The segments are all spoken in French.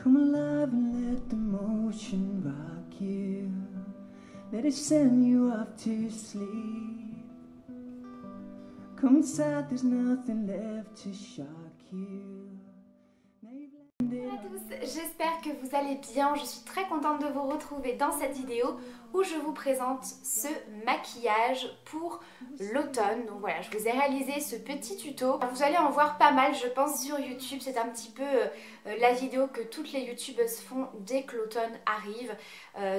Come alive and let the motion rock you. Let it send you off to sleep. Come inside, there's nothing left to shock you. Bonjour à tous, j'espère que vous allez bien. Je suis très contente de vous retrouver dans cette vidéo où je vous présente ce maquillage pour l'automne. Donc voilà, je vous ai réalisé ce petit tuto. Vous allez en voir pas mal je pense sur YouTube. C'est un petit peu la vidéo que toutes les youtubeuses font dès que l'automne arrive.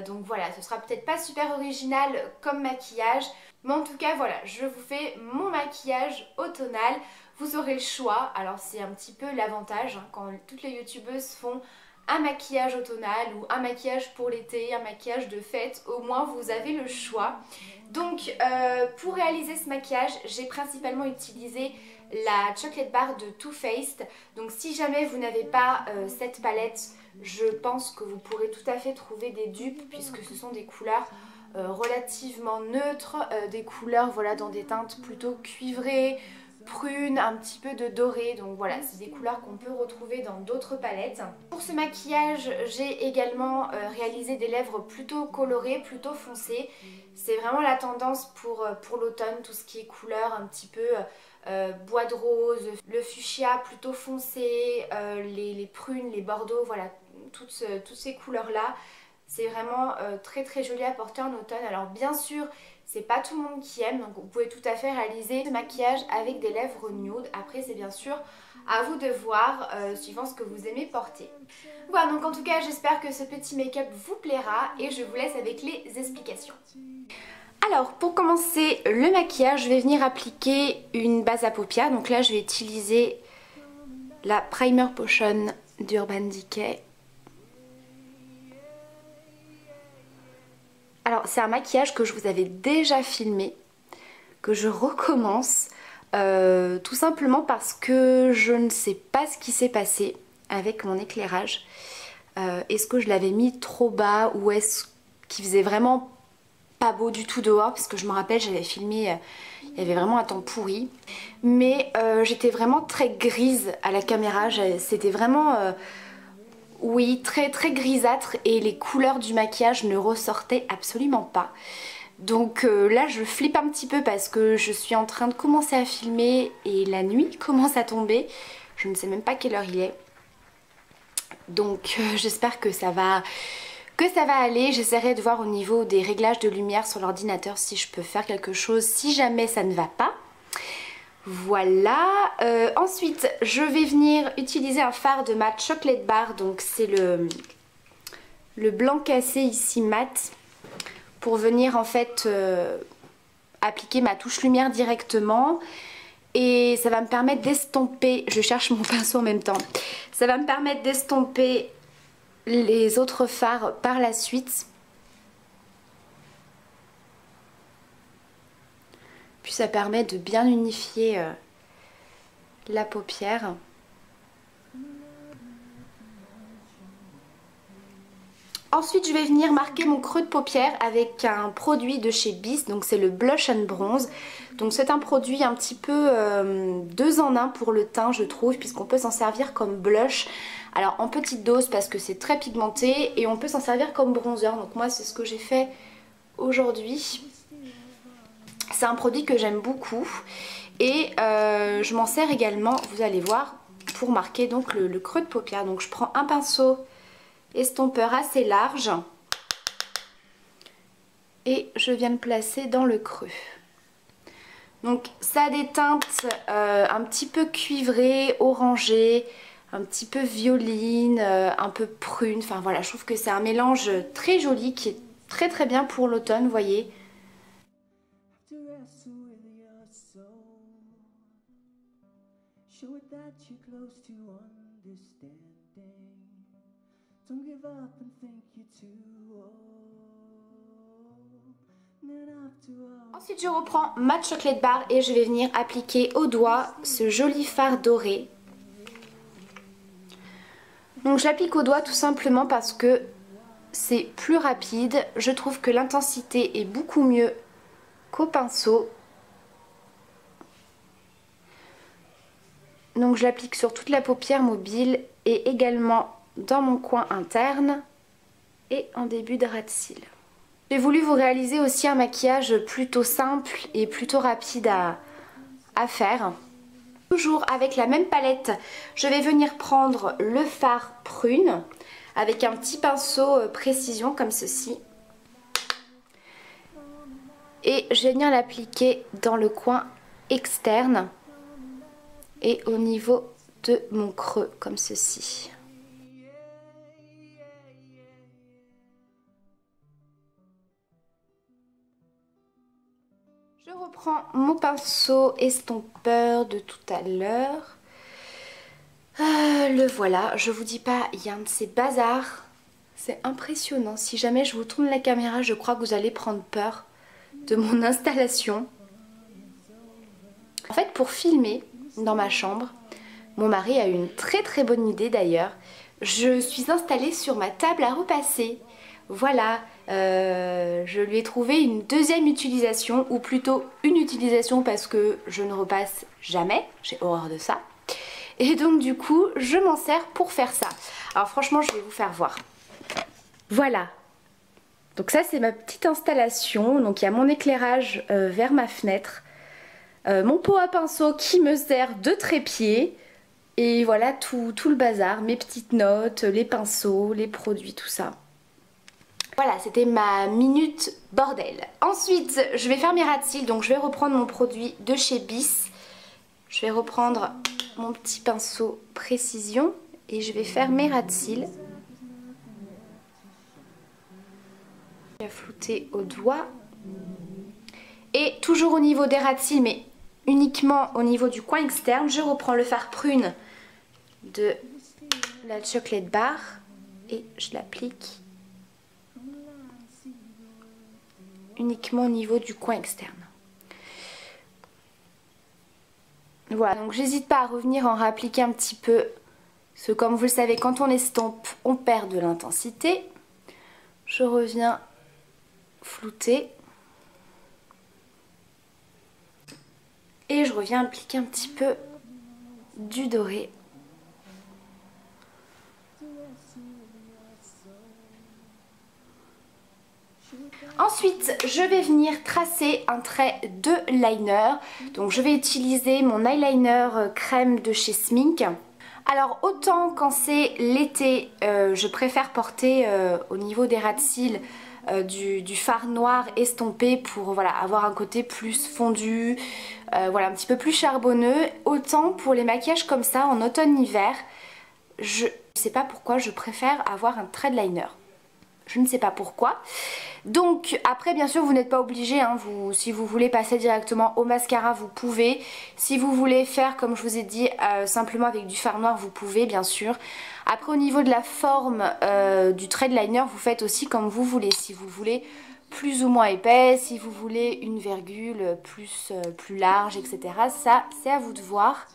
Donc voilà, ce sera peut-être pas super original comme maquillage. Mais en tout cas voilà, je vous fais mon maquillage automnal. Vous aurez le choix, alors c'est un petit peu l'avantage quand toutes les youtubeuses font un maquillage automnal ou un maquillage pour l'été, un maquillage de fête, au moins vous avez le choix. Donc pour réaliser ce maquillage, j'ai principalement utilisé la Chocolate Bar de Too Faced. Donc si jamais vous n'avez pas cette palette, je pense que vous pourrez tout à fait trouver des dupes puisque ce sont des couleurs relativement neutres, des couleurs voilà, dans des teintes plutôt cuivrées, prune, un petit peu de doré, donc voilà, c'est des couleurs qu'on peut retrouver dans d'autres palettes. Pour ce maquillage, j'ai également réalisé des lèvres plutôt colorées, plutôt foncées. C'est vraiment la tendance pour l'automne, tout ce qui est couleur un petit peu bois de rose, le fuchsia plutôt foncé, les prunes, les bordeaux, voilà, toutes ces couleurs-là. C'est vraiment très très joli à porter en automne. Alors bien sûr, c'est pas tout le monde qui aime, donc vous pouvez tout à fait réaliser ce maquillage avec des lèvres nude. Après c'est bien sûr à vous de voir suivant ce que vous aimez porter. Voilà, donc en tout cas j'espère que ce petit make-up vous plaira et je vous laisse avec les explications. Alors pour commencer le maquillage, je vais venir appliquer une base à paupières. Donc là je vais utiliser la Primer Potion d'Urban Decay. Alors c'est un maquillage que je vous avais déjà filmé, que je recommence, tout simplement parce que je ne sais pas ce qui s'est passé avec mon éclairage. Est-ce que je l'avais mis trop bas ou est-ce qu'il faisait vraiment pas beau du tout dehors? Parce que je me rappelle, j'avais filmé, il y avait vraiment un temps pourri. Mais j'étais vraiment très grise à la caméra, c'était vraiment... oui, très très grisâtre et les couleurs du maquillage ne ressortaient absolument pas. Donc là je flippe un petit peu parce que je suis en train de commencer à filmer et la nuit commence à tomber. Je ne sais même pas quelle heure il est. Donc j'espère que ça va aller. J'essaierai de voir au niveau des réglages de lumière sur l'ordinateur si je peux faire quelque chose si jamais ça ne va pas. Voilà, ensuite je vais venir utiliser un fard de ma Chocolate Bar, donc c'est le blanc cassé ici mat, pour venir en fait appliquer ma touche lumière directement et ça va me permettre d'estomper, je cherche mon pinceau en même temps, ça va me permettre d'estomper les autres fards par la suite. Puis ça permet de bien unifier la paupière. Ensuite je vais venir marquer mon creux de paupière avec un produit de chez Bis, donc c'est le Blush and Bronze. Donc c'est un produit un petit peu 2 en 1 pour le teint je trouve, puisqu'on peut s'en servir comme blush. Alors en petite dose parce que c'est très pigmenté et on peut s'en servir comme bronzer. Donc moi c'est ce que j'ai fait aujourd'hui. C'est un produit que j'aime beaucoup et je m'en sers également, vous allez voir, pour marquer donc le creux de paupière. Donc je prends un pinceau estompeur assez large et je viens le placer dans le creux. Donc ça a des teintes un petit peu cuivrées, orangées, un petit peu violine, un peu prune. Enfin voilà, je trouve que c'est un mélange très joli qui est très très bien pour l'automne, vous voyez. Ensuite je reprends ma Chocolate Bar et je vais venir appliquer au doigt ce joli fard doré. Donc je l'applique au doigt tout simplement parce que c'est plus rapide. Je trouve que l'intensité est beaucoup mieux qu'au pinceau. Donc je l'applique sur toute la paupière mobile et également dans mon coin interne et en début de ras de cils. J'ai voulu vous réaliser aussi un maquillage plutôt simple et plutôt rapide à faire. Toujours avec la même palette, je vais venir prendre le fard prune avec un petit pinceau précision comme ceci. Et je vais venir l'appliquer dans le coin externe et au niveau de mon creux comme ceci. Je reprends mon pinceau estompeur de tout à l'heure. Le voilà, je vous dis pas, il y a un de ces bazars. C'est impressionnant. Si jamais je vous tourne la caméra, je crois que vous allez prendre peur de mon installation. En fait, pour filmer dans ma chambre, mon mari a eu une très bonne idée d'ailleurs. Je suis installée sur ma table à repasser. Voilà, je lui ai trouvé une deuxième utilisation, ou plutôt une utilisation parce que je ne repasse jamais, j'ai horreur de ça. Et donc du coup, je m'en sers pour faire ça. Alors franchement, je vais vous faire voir. Voilà. Donc ça, c'est ma petite installation. Donc il y a mon éclairage vers ma fenêtre. Mon pot à pinceau qui me sert de trépied. Et voilà tout le bazar, mes petites notes, les pinceaux, les produits, tout ça. Voilà, c'était ma minute bordel. Ensuite, je vais faire mes ras de cils, donc je vais reprendre mon produit de chez Bis. Je vais reprendre mon petit pinceau précision et je vais faire mes ras de cils. Je vais flouter au doigt. Et toujours au niveau des ras de cils, mais uniquement au niveau du coin externe, je reprends le fard prune de la Chocolate Bar et je l'applique uniquement au niveau du coin externe. Voilà, donc j'hésite pas à revenir en réappliquer un petit peu, parce que comme vous le savez, quand on estompe, on perd de l'intensité. Je reviens flouter. Et je reviens appliquer un petit peu du doré. Ensuite, je vais venir tracer un trait de liner. Donc je vais utiliser mon eyeliner crème de chez Smink. Alors autant quand c'est l'été, je préfère porter au niveau des ras de cils du fard noir estompé pour voilà, avoir un côté plus fondu, voilà, un petit peu plus charbonneux. Autant pour les maquillages comme ça en automne-hiver, je ne sais pas pourquoi je préfère avoir un trait de liner. Je ne sais pas pourquoi. Donc après bien sûr vous n'êtes pas obligé, hein, si vous voulez passer directement au mascara vous pouvez. Si vous voulez faire comme je vous ai dit simplement avec du fard noir vous pouvez bien sûr. Après au niveau de la forme du trait de liner vous faites aussi comme vous voulez. Si vous voulez plus ou moins épais, si vous voulez une virgule plus large, etc. Ça c'est à vous de voir.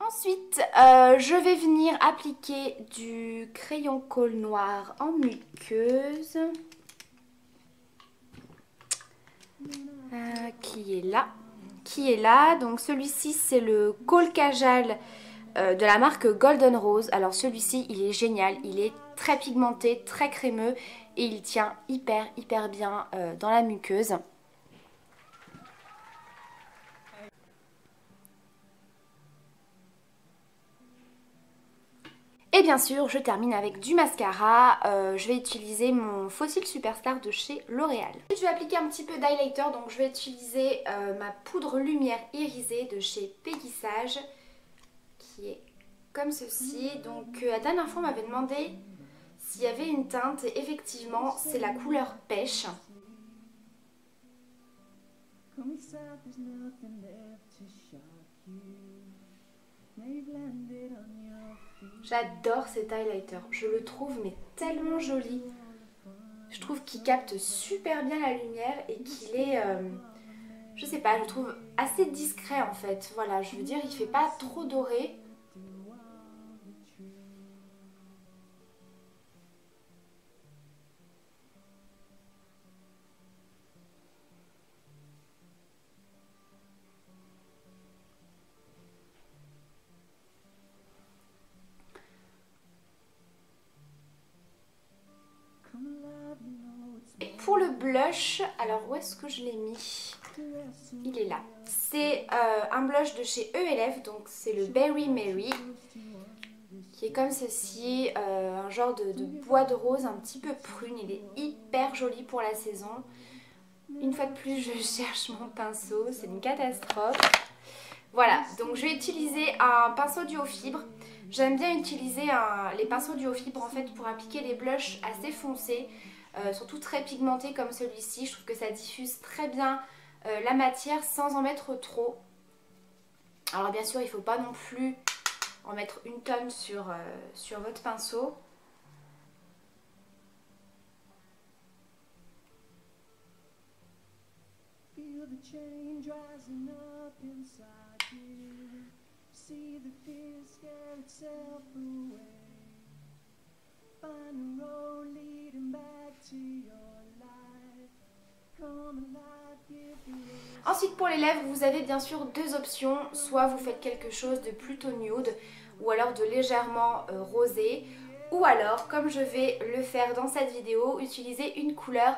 Ensuite, je vais venir appliquer du crayon colle noir en muqueuse. Qui est là. Donc celui-ci c'est le Kohl Kajal de la marque Golden Rose. Alors celui-ci il est génial, il est très pigmenté, très crémeux et il tient hyper bien dans la muqueuse. Et bien sûr, je termine avec du mascara. Je vais utiliser mon Fossil Superstar de chez L'Oréal. Je vais appliquer un petit peu d'highlighter, donc je vais utiliser ma poudre lumière irisée de chez Peggy Sage, qui est comme ceci. Donc la dernière fois, on m'avait demandé s'il y avait une teinte, et effectivement, c'est la couleur pêche. J'adore cet highlighter, je le trouve mais tellement joli. Je trouve qu'il capte super bien la lumière et qu'il est je sais pas, je trouve assez discret en fait. Voilà, je veux dire, il fait pas trop doré. Et pour le blush, alors où est-ce que je l'ai mis? Il est là. C'est un blush de chez E&F, donc c'est le Berry Mary, qui est comme ceci, un genre de bois de rose un petit peu prune. Il est hyper joli pour la saison. Une fois de plus, je cherche mon pinceau, c'est une catastrophe. Voilà, donc je vais utiliser un pinceau duo fibre. J'aime bien utiliser les pinceaux duo fibre en fait pour appliquer des blushs assez foncés, surtout très pigmentés comme celui-ci. Je trouve que ça diffuse très bien la matière sans en mettre trop. Alors bien sûr, il ne faut pas non plus en mettre une tonne sur votre pinceau. Ensuite pour les lèvres, vous avez bien sûr deux options, soit vous faites quelque chose de plutôt nude ou alors de légèrement rosé, ou alors comme je vais le faire dans cette vidéo, utiliser une couleur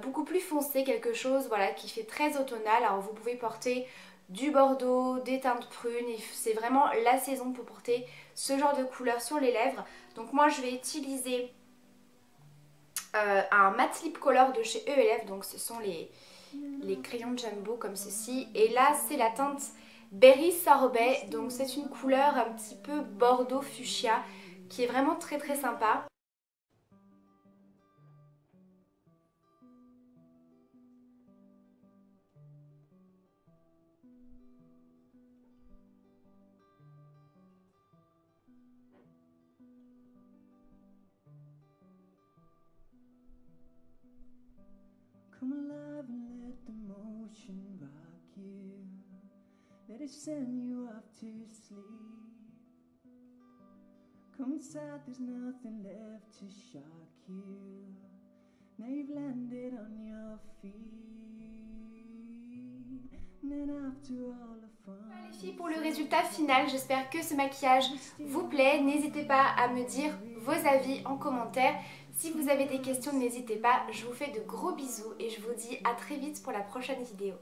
beaucoup plus foncée, quelque chose voilà, qui fait très automnal. Alors vous pouvez porter du bordeaux, des teintes prunes, c'est vraiment la saison pour porter ce genre de couleur sur les lèvres. Donc moi je vais utiliser un matte lip color de chez E&F, donc ce sont les crayons Jumbo comme ceci. Et là c'est la teinte Berry Sorbet, donc c'est une couleur un petit peu bordeaux fuchsia qui est vraiment très très sympa. Come alive and let the motion rock you. Let it send you off to sleep. Come inside, there's nothing left to shock you. Now you've landed on your feet. And then after all the fun. Voilà les filles, pour le résultat final, j'espère que ce maquillage vous plaît. N'hésitez pas à me dire vos avis en commentaire. Si vous avez des questions, n'hésitez pas. Je vous fais de gros bisous et je vous dis à très vite pour la prochaine vidéo.